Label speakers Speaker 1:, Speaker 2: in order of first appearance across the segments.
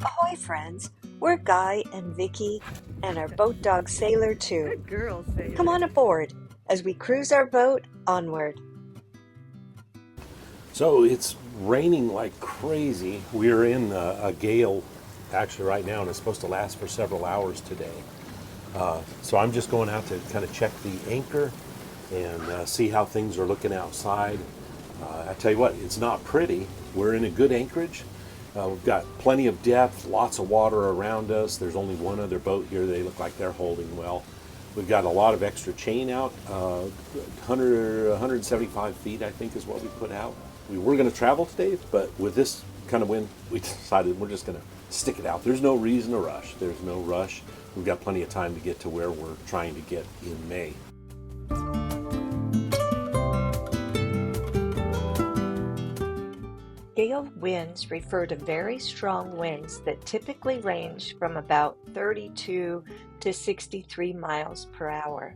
Speaker 1: Ahoy, friends! We're Guy and Vickie and our boat dog Sailor too.
Speaker 2: Good girl, Sailor.
Speaker 1: Come on aboard as we cruise our boat onward.
Speaker 3: So it's raining like crazy. We're in a gale actually right now, and it's supposed to last for several hours today. So I'm just going out to kind of check the anchor and see how things are looking outside. I tell you what, it's not pretty. We're in a good anchorage. We've got plenty of depth, lots of water around us. There's only one other boat here. They look like they're holding well. We've got a lot of extra chain out. 175 feet, I think, is what we put out. We were going to travel today, but with this kind of wind, we decided we're just going to stick it out. There's no reason to rush. There's no rush. We've got plenty of time to get to where we're trying to get in May.
Speaker 1: Gale winds refer to very strong winds that typically range from about 32 to 63 miles per hour.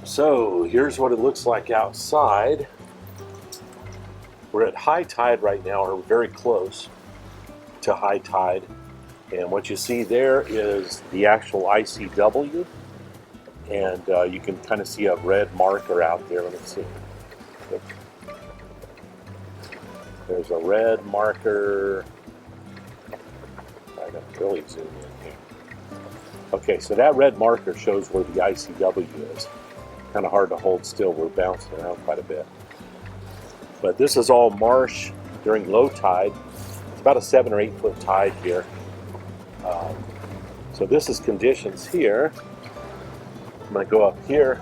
Speaker 3: So here's what it looks like outside. We're at high tide right now, or very close to high tide. And what you see there is the actual ICW. And you can kind of see a red marker out there. Let me see. There's a red marker. I got to really zoom in here. Okay, so that red marker shows where the ICW is. Kind of hard to hold still. We're bouncing around quite a bit. But this is all marsh during low tide. It's about a 7 or 8 foot tide here. So this is conditions here. I'm going to go up here.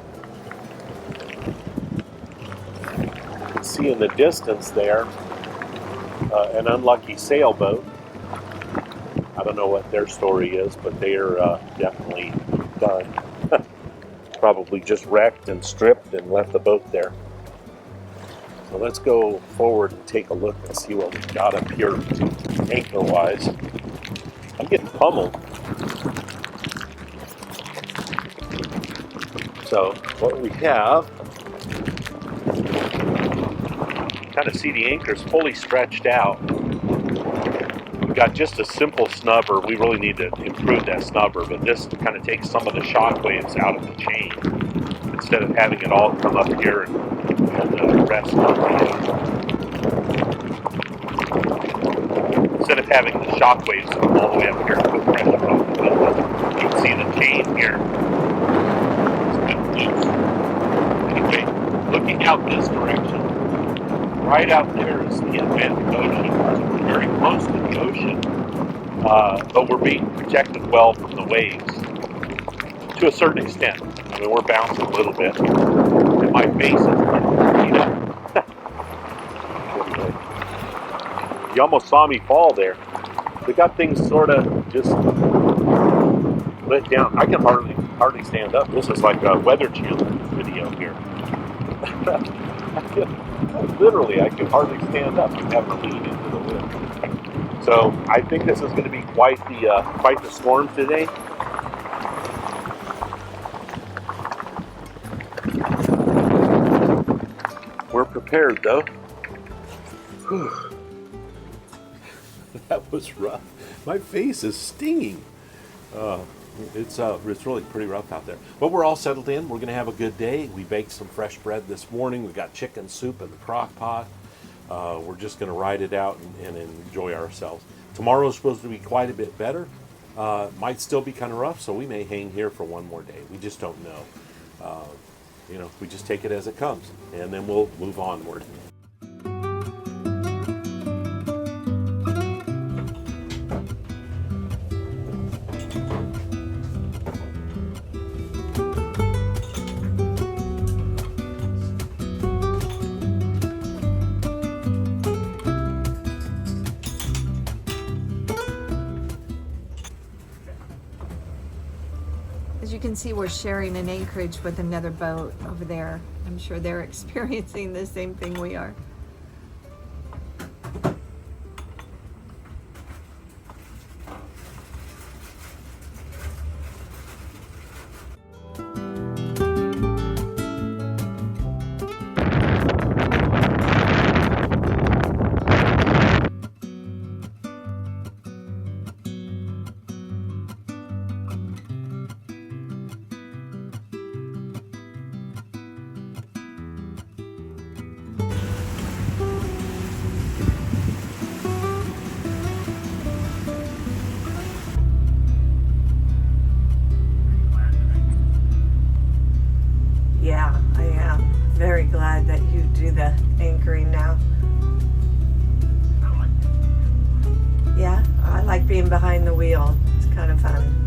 Speaker 3: You can see in the distance there an unlucky sailboat. I don't know what their story is, but they are definitely done. Probably just wrecked and stripped and left the boat there. So let's go forward and take a look and see what we've got up here anchor-wise. I'm getting pummeled. So what we have, kind of see the anchor's fully stretched out. We've got just a simple snubber. We really need to improve that snubber, but this kind of takes some of the shock waves out of the chain instead of having it all come up here and rest on the instead of having the shock waves come all the way up here and put pressure on the boat. You can see the chain here. Anyway, looking out this direction, right out there is the Atlantic Ocean. We're very close to the ocean, but we're being protected well from the waves to a certain extent. I mean, we're bouncing a little bit, and my face is beat up. You almost saw me fall there. They got things sort of just let down. I can hardly stand up. This is like a Weather Channel video here. Literally, I can hardly stand up. I'm having to lean into the wind. So I think this is going to be quite the storm today. We're prepared, though. Whew. That was rough. My face is stinging. It's really pretty rough out there. But we're all settled in. We're going to have a good day. We baked some fresh bread this morning. We got chicken soup in the crock pot. We're just going to ride it out and enjoy ourselves. Tomorrow's supposed to be quite a bit better. Might still be kind of rough, so we may hang here for one more day. We just don't know. We just take it as it comes, and then we'll move onward.
Speaker 2: As you can see, we're sharing an anchorage with another boat over there. I'm sure they're experiencing the same thing we are.
Speaker 1: very glad that you do the anchoring now. Yeah, I like being behind the wheel. It's kind of fun.